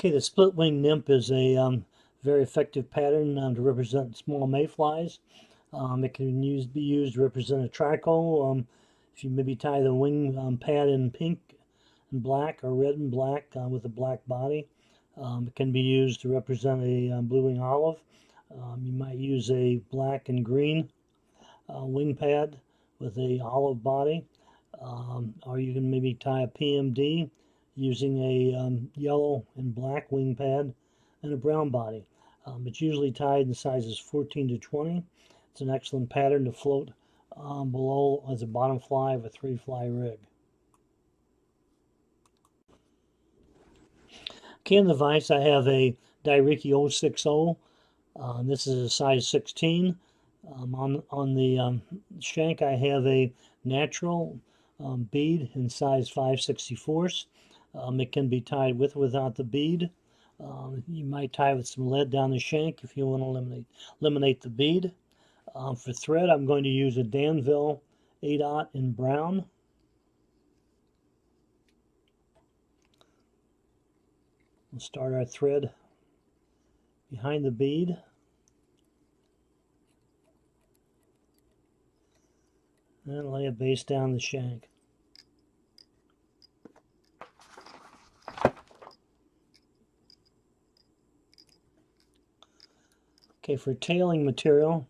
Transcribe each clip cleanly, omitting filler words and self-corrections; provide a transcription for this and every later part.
Okay, the split wing nymph is a very effective pattern to represent small mayflies. It can be used to represent a trico. If you maybe tie the wing pad in pink and black or red and black with a black body. It can be used to represent a blue wing olive. You might use a black and green wing pad with a olive body. Or you can maybe tie a PMD using a yellow and black wing pad and a brown body. It's usually tied in sizes 14 to 20. It's an excellent pattern to float below as a bottom fly of a 3-fly rig. Okay, in the vise I have a Dairiki 060. This is a size 16. On the shank I have a natural bead in size 5/64. It can be tied with or without the bead. You might tie with some lead down the shank if you want to eliminate the bead. For thread, I'm going to use a Danville 8/0 in brown. We'll start our thread behind the bead. And lay a base down the shank. Okay, for tailing material,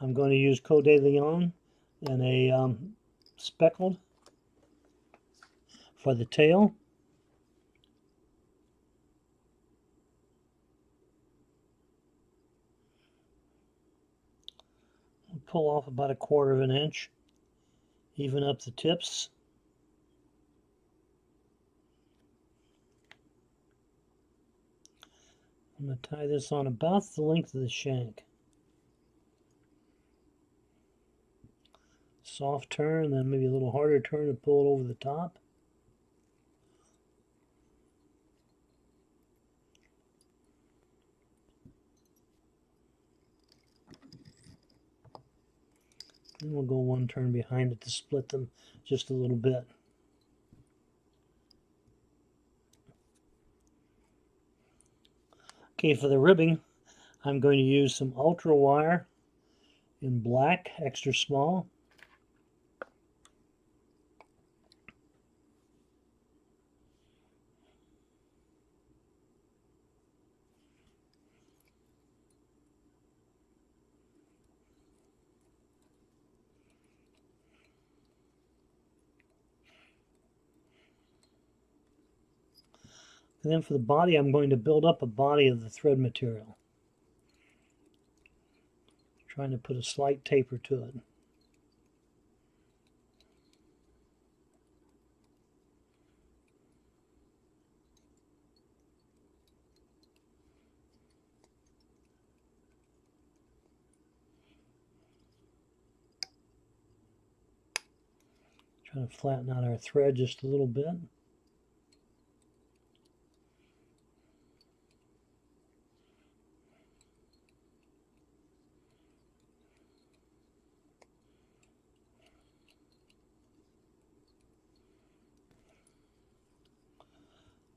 I'm going to use Coeur de Lion and a speckled for the tail. Pull off about 1/4 of an inch, even up the tips. I'm going to tie this on about the length of the shank. Soft turn, then maybe a little harder turn to pull it over the top. Then we'll go one turn behind it to split them just a little bit. Okay, for the ribbing, I'm going to use some ultra wire in black, extra small. And then for the body, I'm going to build up a body of the thread material. Trying to put a slight taper to it. Trying to flatten out our thread just a little bit.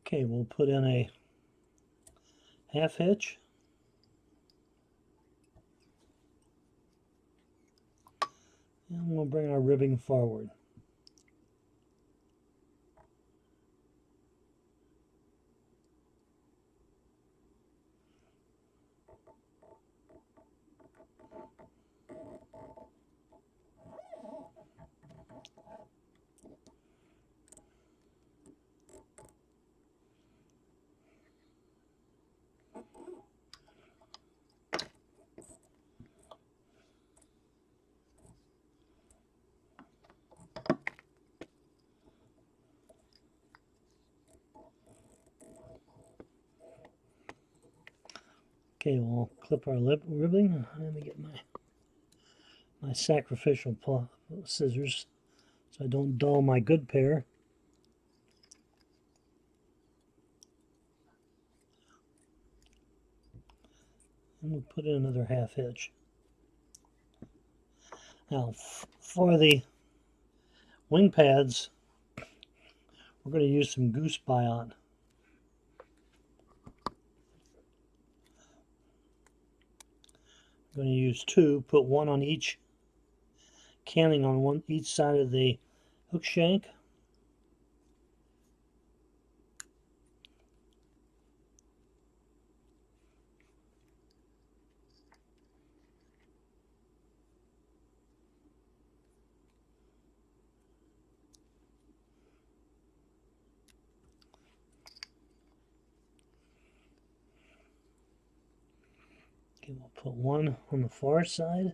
Okay, we'll put in a half hitch. And we'll bring our ribbing forward. Okay, we'll clip our ribbing. Let me get my sacrificial scissors so I don't dull my good pair. And we'll put in another half hitch. Now, for the wing pads, we're going to use some goose biot. I'm going to use two, put one on each canting on each side of the hook shank. Okay, we'll put one on the far side.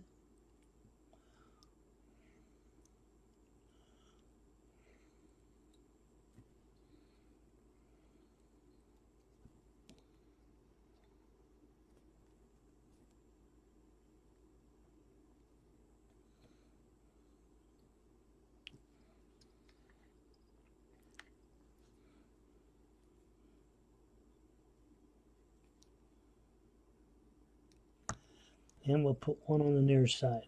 And we'll put one on the near side.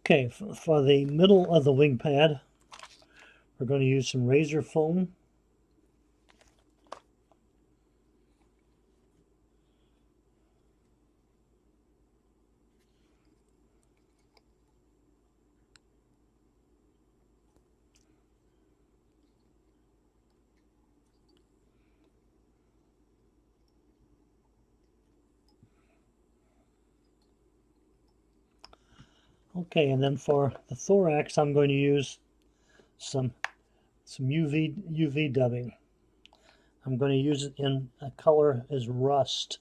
Okay, for the middle of the wing pad, we're going to use some razor foam. Okay, and then for the thorax, I'm going to use some UV dubbing. I'm going to use it in a color as rust.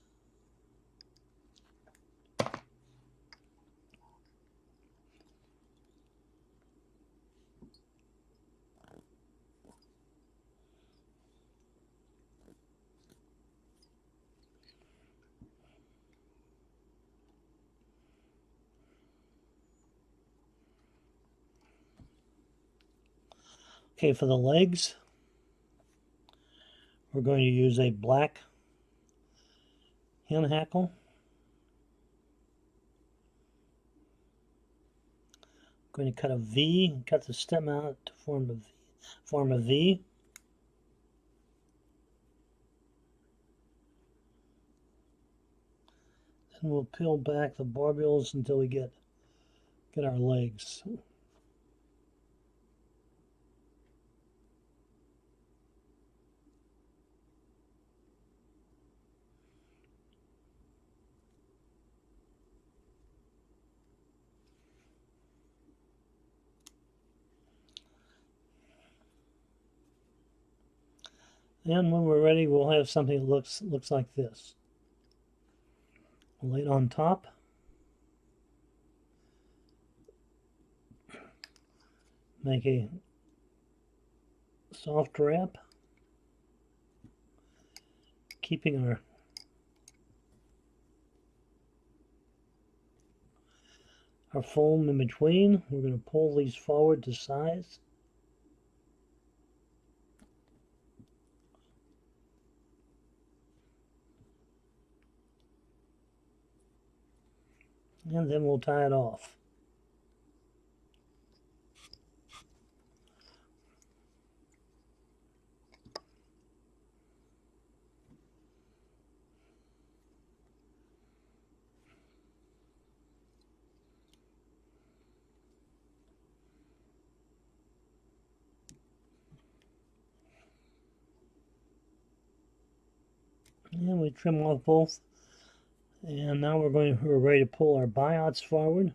Okay, for the legs, we're going to use a black hen hackle. I'm going to cut a V, cut the stem out to form a V. Then we'll peel back the barbules until we get our legs. And when we're ready, we'll have something that looks like this. We'll lay it on top. Make a soft wrap, keeping our foam in between. We're going to pull these forward to size. And then we'll tie it off. And we trim off both. And now we're ready to pull our buyouts forward.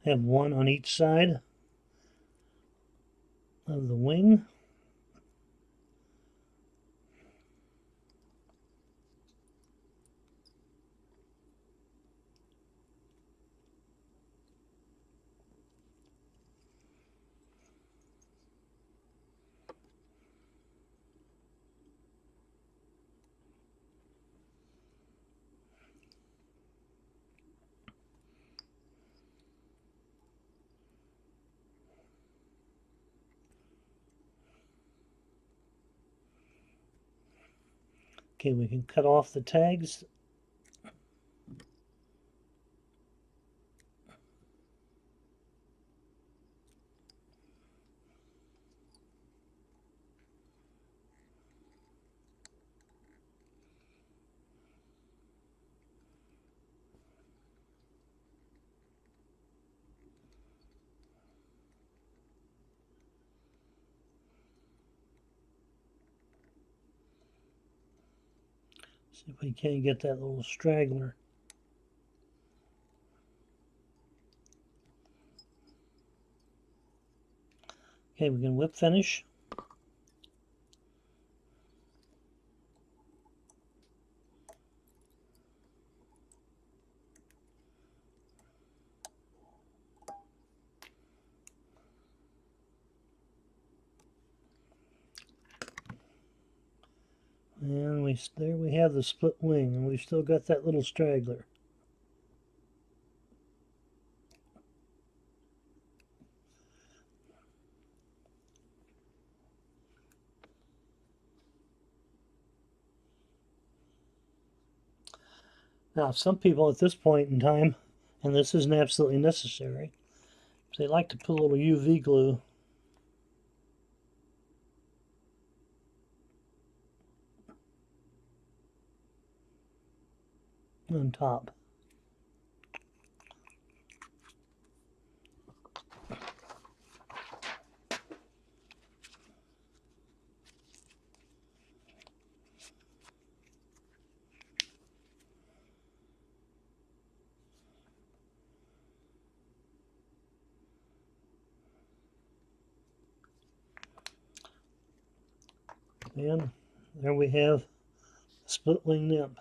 Have one on each side of the wing. Okay, we can cut off the tags. See if we can't get that little straggler. Okay, we can whip finish. And there we have the split wing, and we've still got that little straggler. Now, some people at this point in time, and this isn't absolutely necessary, they like to put a little UV glue on top. And there we have split wing nymph.